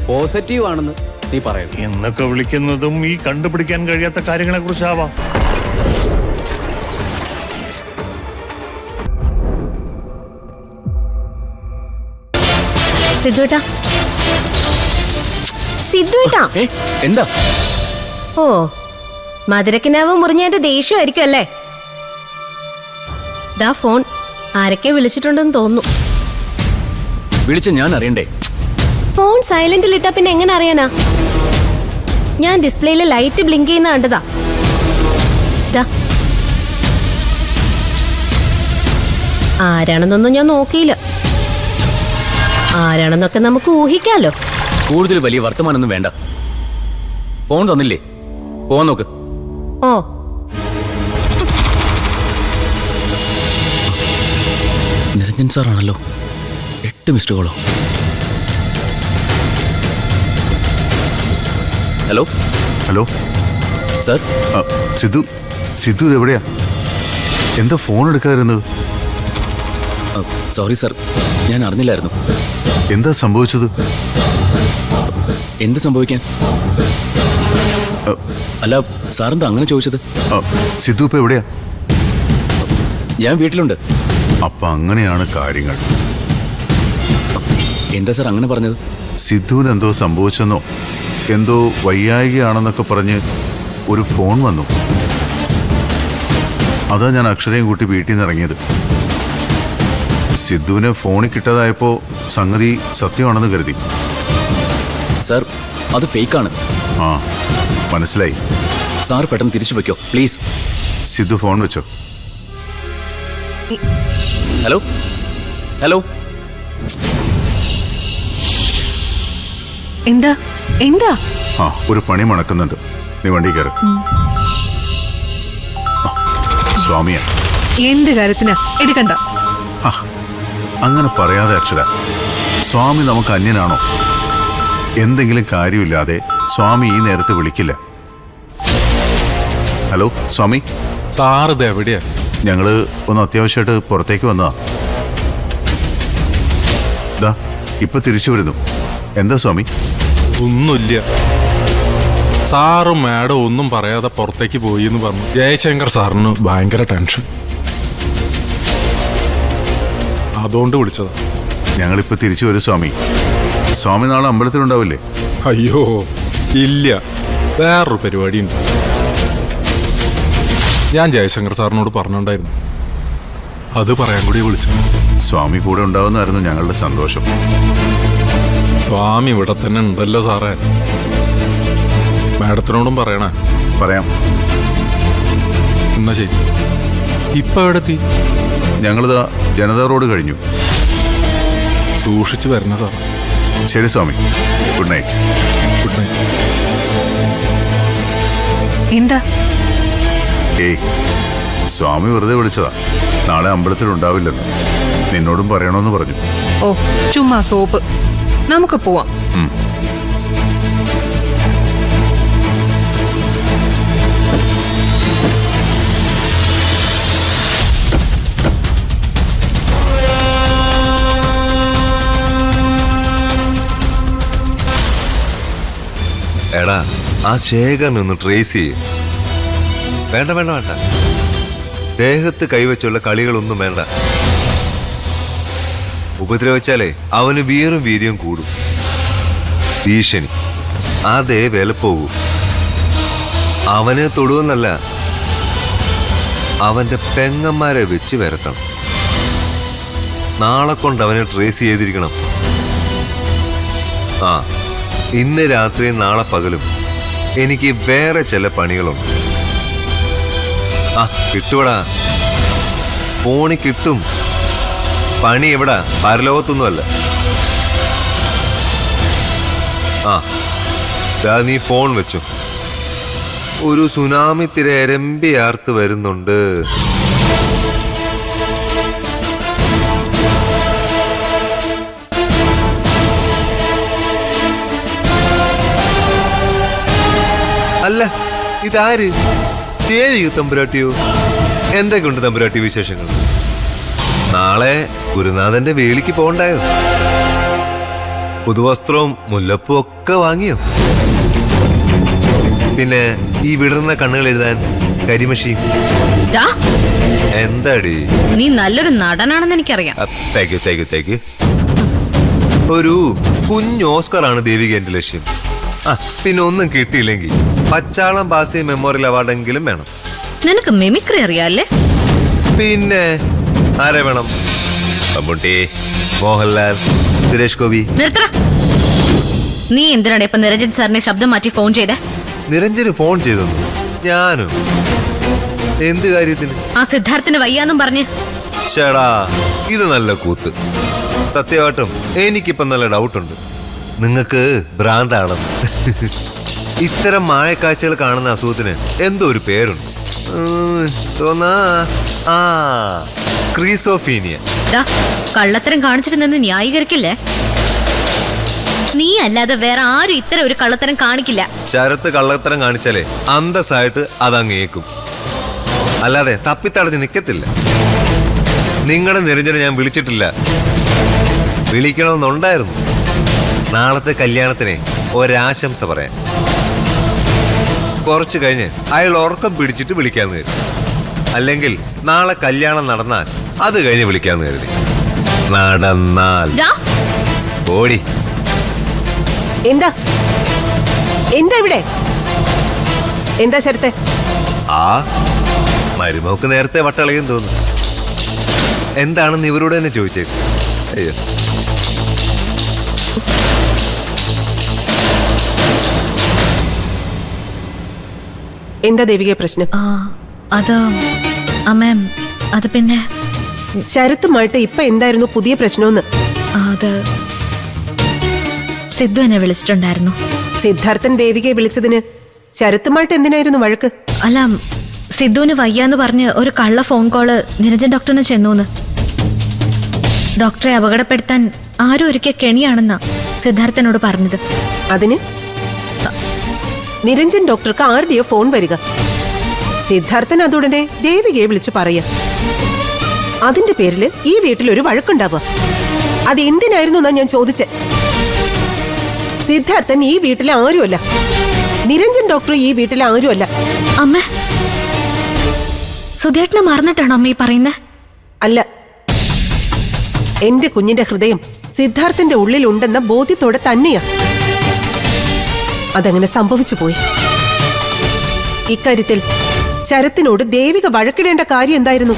Positive ആണെന്ന് നീ പറയുന്നു. എന്നൊക്കെ വിളിക്കുന്നതും ഈ കണ്ടുപിടിക്കാൻ കഴിയാത്ത കാര്യങ്ങളെ കുറിച്ചാവാം. എന്താ? ഓ, മധുരക്കിനാവ് മുറിഞ്ഞതിന്റെ ദേഷ്യമായിരിക്കും അല്ലേ? ദാ ഫോൺ ആരൊക്കെ വിളിച്ചിട്ടുണ്ടെന്ന് തോന്നുന്നു. വിളിച്ച ഞാൻ അറിയണ്ടേ? ഫോൺ സൈലന്റിൽ ഇട്ടാ പിന്നെ എങ്ങനെ അറിയാനാ? ഞാൻ ഡിസ്പ്ലേയില് ലൈറ്റ് ബ്ലിങ്ക് ചെയ്യുന്ന കണ്ടതാ. ആരാണെന്നൊന്നും ഞാൻ നോക്കിയില്ല. ആരാണെന്നൊക്കെ നമുക്ക് ഊഹിക്കാലോ. കൂടുതൽ വലിയ വർത്തമാനൊന്നും വേണ്ട. ഫോൺ തന്നില്ലേ? പോവാൻ നോക്ക്. ഓ, നിരഞ്ജൻ സാറാണല്ലോ. 8 മിസ്ഡ് കോളോ. Hello hello sir. സിദ്ധു എവിടെയാ? എന്താ ഫോൺ എടുക്കാതിരുന്നത്? സോറി സാർ, ഞാൻ അറിഞ്ഞില്ലായിരുന്നു. എന്താ സംഭവിച്ചത്? എന്ത് സംഭവിക്കാൻ? അല്ല സാറെന്താ അങ്ങനെ ചോദിച്ചത്? സിദ്ധു ഇപ്പൊ എവിടെയാ? ഞാൻ വീട്ടിലുണ്ട്. അപ്പൊ അങ്ങനെയാണ് കാര്യങ്ങൾ. എന്താ സാർ അങ്ങനെ പറഞ്ഞത്? സിദ്ധുവിന് എന്തോ സംഭവിച്ചെന്നോ എന്തോ വയ്യായികയാണെന്നൊക്കെ പറഞ്ഞ് ഒരു ഫോൺ വന്നു. അതാ ഞാൻ അക്ഷരയും കൂട്ടി വീട്ടിൽ നിന്ന് ഇറങ്ങിയത്. സിദ്ധുവിനെ ഫോണിൽ കിട്ടാതായപ്പോ സംഗതി സത്യമാണെന്ന് കരുതി. സാർ, അത് ഫേക്കാണ്. ആ, മനസ്സിലായി. സാർ പെട്ടെന്ന് തിരിച്ചു വയ്ക്കോ പ്ലീസ്. സിദ്ധു ഫോൺ വെച്ചോ. Hello hello. എന്താ എന്താ? ആ, ഒരു പണി മണക്കുന്നുണ്ട്. നീ വണ്ടി കയറി. സ്വാമിയാ. എന്ത് കാര്യത്തിനാ? എടുക്കണ്ട. അങ്ങനെ പറയാതെ അക്ഷര. സ്വാമി നമുക്ക് അന്യനാണോ? എന്തെങ്കിലും കാര്യമില്ലാതെ സ്വാമി ഈ നേരത്ത് വിളിക്കില്ല. ഹലോ സ്വാമി. സാർ ഇത് എവിടെയാ? ഞങ്ങള് ഒന്ന് അത്യാവശ്യമായിട്ട് പുറത്തേക്ക് വന്നതാ. ദാ ഇപ്പൊ തിരിച്ചു വരുന്നു. എന്താ സ്വാമി? ഒന്നുമില്ല. സാറും മാഡം ഒന്നും പറയാതെ പുറത്തേക്ക് പോയി എന്ന് പറഞ്ഞു. ജയശങ്കർ സാറിന് ഭയങ്കര ടെൻഷൻ, അതുകൊണ്ട് വിളിച്ചതാ. ഞങ്ങളിപ്പോ തിരിച്ചു വരും സ്വാമി. സ്വാമി നാളെ അമ്പലത്തിലുണ്ടാവില്ലേ? അയ്യോ ഇല്ല, വേറൊരു പരിപാടിയുണ്ട്. ഞാൻ ജയശങ്കർ സാറിനോട് പറഞ്ഞിട്ടുണ്ടായിരുന്നു, അത് പറയാൻ കൂടി വിളിച്ചു. സ്വാമി കൂടെ ഉണ്ടാവുന്നതായിരുന്നു ഞങ്ങളുടെ സന്തോഷം. സ്വാമി ഇവിടെ തന്നെ ഉണ്ടല്ലോ സാറേ. മാഡത്തിനോടും പറയണേ. പറയാം. എന്നാ ശരി. ഇപ്പൊ എവിടെ എത്തി? ഞങ്ങളിതാ ജനതാ റോഡ് കഴിഞ്ഞു. സൂക്ഷിച്ചു വരണ സാർ. ശരി Swami. Good night. Good night. എന്താ? ഏയ്, സ്വാമി വെറുതെ വിളിച്ചതാ. നാളെ അമ്പലത്തിൽ ഉണ്ടാവില്ലെന്ന് നിന്നോടും പറയണമെന്ന് പറഞ്ഞു. ഓ, ചുമ്മാ സോപ്പ്. നമുക്ക് പോവാം. എടാ, ആ ശേഖരനെ ഒന്ന് ട്രേസ് ചെയ്യും. വേണ്ട വേണ്ട വേണ്ട, ദേഹത്ത് കൈവച്ചുള്ള കളികളൊന്നും വേണ്ട. ഉപദ്രവിച്ചാലേ അവന് വീറും വീര്യം കൂടും. ഭീഷണി അതേ വില പോകൂ. അവനെ തൊടുവെന്നല്ല, അവന്റെ പെങ്ങന്മാരെ വെച്ച് വരട്ടണം. നാളെ കൊണ്ട് അവനെ ട്രേസ് ചെയ്തിരിക്കണം. ആ, ഇന്ന് രാത്രിയും നാളെ പകലും എനിക്ക് വേറെ ചില പണികളുണ്ട്. ആ, കിട്ടുവടാ, ഫോണിൽ കിട്ടും. പണി എവിടാ? പരലോകത്തൊന്നുമല്ല. ആ, നീ ഫോൺ വെച്ചു. ഒരു സുനാമി തിര എരമ്പിയാർത്ത് വരുന്നുണ്ട്. അല്ല, ഇതാര്? ദേവിയോ തമ്പുരാട്ടിയോ? എന്തൊക്കെയുണ്ട് തമ്പുരാട്ടി വിശേഷങ്ങൾ? നാളെ ഗുരുനാഥന്റെ വേളിക്ക് പോകണ്ടായോ? പുതുവസ്ത്രവും മുല്ലപ്പൂ ഒക്കെ വാങ്ങിയോ? പിന്നെ ഈ വിടർന്ന കണ്ണുകൾ എഴുതാൻ കരിമഷിയും. ഡാ, എന്താടി? നീ നല്ലൊരു നടനാണെന്ന് എനിക്കറിയാം. തേക്ക് ഒരു കുഞ്ഞ് ഓസ്കറാണ് ദേവിക എന്റെ ലക്ഷ്യം. പിന്നെ ഒന്നും കിട്ടിയില്ലെങ്കിൽ പച്ചാളം ബാസി മെമ്മോറിയൽ അവാർഡെങ്കിലും വേണം. നിനക്ക് മിമിക്രി അറിയാല്ലേ? പിന്നെ ആരെ വേണം? മമ്മൂട്ടി, മോഹൻലാൽ, സുരേഷ് ഗോപി. നിർത്തടാ. നീ എന്തിനാണ് ഇപ്പൊ നിരഞ്ജൻ സാറിനെ ശബ്ദം മാറ്റി ഫോൺ ചെയ്തേ? നിരഞ്ജന് ഫോൺ ചെയ്തു. ഞാനും എന്ത് കാര്യത്തിന്? ആ സിദ്ധാർത്ഥന് വയ്യാന്നും പറഞ്ഞ്. ചേടാ, ഇത് നല്ല കൂത്ത്. സത്യമായിട്ടും എനിക്കിപ്പം നല്ല ഡൗട്ടുണ്ട്. നിങ്ങൾക്ക് ഭ്രാന്താണെന്ന്. ഇത്തരം മായക്കാഴ്ചകൾ കാണുന്ന അസുഖത്തിന് എന്തോ ഒരു പേരുണ്ട്. തോന്നാ ക്രീസോഫീനിയ. കള്ളത്തരം കാണിച്ചിട്ട് നിന്ന് ന്യായീകരിക്കില്ലേ? നീ അല്ലാതെ വേറെ ആരും ഇത്തരം ഒരു കള്ളത്തരം കാണിക്കില്ല. ശരത്ത് കള്ളത്തരം കാണിച്ചാലേ അന്തസ്സായിട്ട് അതങ്ങേക്കും, അല്ലാതെ തപ്പിത്തടഞ്ഞ് നിൽക്കത്തില്ല. നിങ്ങളുടെ നിരഞ്ജനെ ഞാൻ വിളിച്ചിട്ടില്ല. വിളിക്കണമെന്നുണ്ടായിരുന്നു. നാളത്തെ കല്യാണത്തിന് ഒരാശംസ പറയാൻ. കുറച്ച് കഴിഞ്ഞ് അയാൾ ഉറക്കം പിടിച്ചിട്ട് വിളിക്കാന്ന് കരുതി. അല്ലെങ്കിൽ നാളെ കല്യാണം നടന്നാൽ അത് കഴിഞ്ഞ് വിളിക്കാന്ന് കരുതി. നടന്നാൽ ഓടി. എന്താ ഇവിടെ എന്താ ശരത്തെ? മരുമോക്ക് നേരത്തെ വട്ടളയും തോന്നുന്നു. എന്താണെന്ന് ഇവരോട് തന്നെ ചോദിച്ചേക്കും. അയ്യോ, എന്താ ദേവിക പ്രശ്നം? അത് അമ്മ, അത് പിന്നെ ശരത്തുമായിട്ട് ഇപ്പൊ എന്തായിരുന്നു പുതിയ പ്രശ്നമെന്ന്? അത് സിദ്ധു എന്നെ വിളിച്ചിട്ടുണ്ടായിരുന്നു. സിദ്ധാർത്ഥൻ ദേവികയെ വിളിച്ചതിന് ശരത്തുമായിട്ട് എന്തിനായിരുന്നു വഴക്ക്? അല്ല, സിദ്ധുവിന് വയ്യാന്ന് പറഞ്ഞ് ഒരു കള്ള ഫോൺ കോള് നിരഞ്ജൻ ഡോക്ടറിന് ചെന്നൂന്ന്. ഡോക്ടറെ അപകടപ്പെടുത്താൻ ആരും ഒരിക്കൽ കെണിയാണെന്നാ സിദ്ധാർത്ഥനോട് പറഞ്ഞത്. അതിന് നിരഞ്ജൻ ഡോക്ടർക്ക് ആരുടെയോ ഫോൺ വരിക. സിദ്ധാർത്ഥൻ അതുടനെ ദേവികയെ വിളിച്ചു പറയാ. അതിന്റെ പേരില് ഈ വീട്ടിൽ ഒരു വഴക്കുണ്ടാവുക. അത് എന്തിനായിരുന്നു എന്നാ ഞാൻ ചോദിച്ചേ. സിദ്ധാർത്ഥൻ ഈ വീട്ടിലെ ആരുമല്ല. നിരഞ്ജൻ ഡോക്ടർ ഈ വീട്ടിലെ ആരുമല്ല. അമ്മ, സുധേട്ടനെ മറന്നിട്ടാണോ അമ്മ ഈ പറയുന്നത്? അല്ല, എന്റെ കുഞ്ഞിന്റെ ഹൃദയം സിദ്ധാർത്ഥന്റെ ഉള്ളിലുണ്ടെന്ന ബോധ്യത്തോടെ തന്നെയാ അതങ്ങനെ സംഭവിച്ചു പോയി. ഇക്കാര്യത്തിൽ ശരത്തിനോട് ദേവിക വഴക്കിടേണ്ട കാര്യം എന്തായിരുന്നു?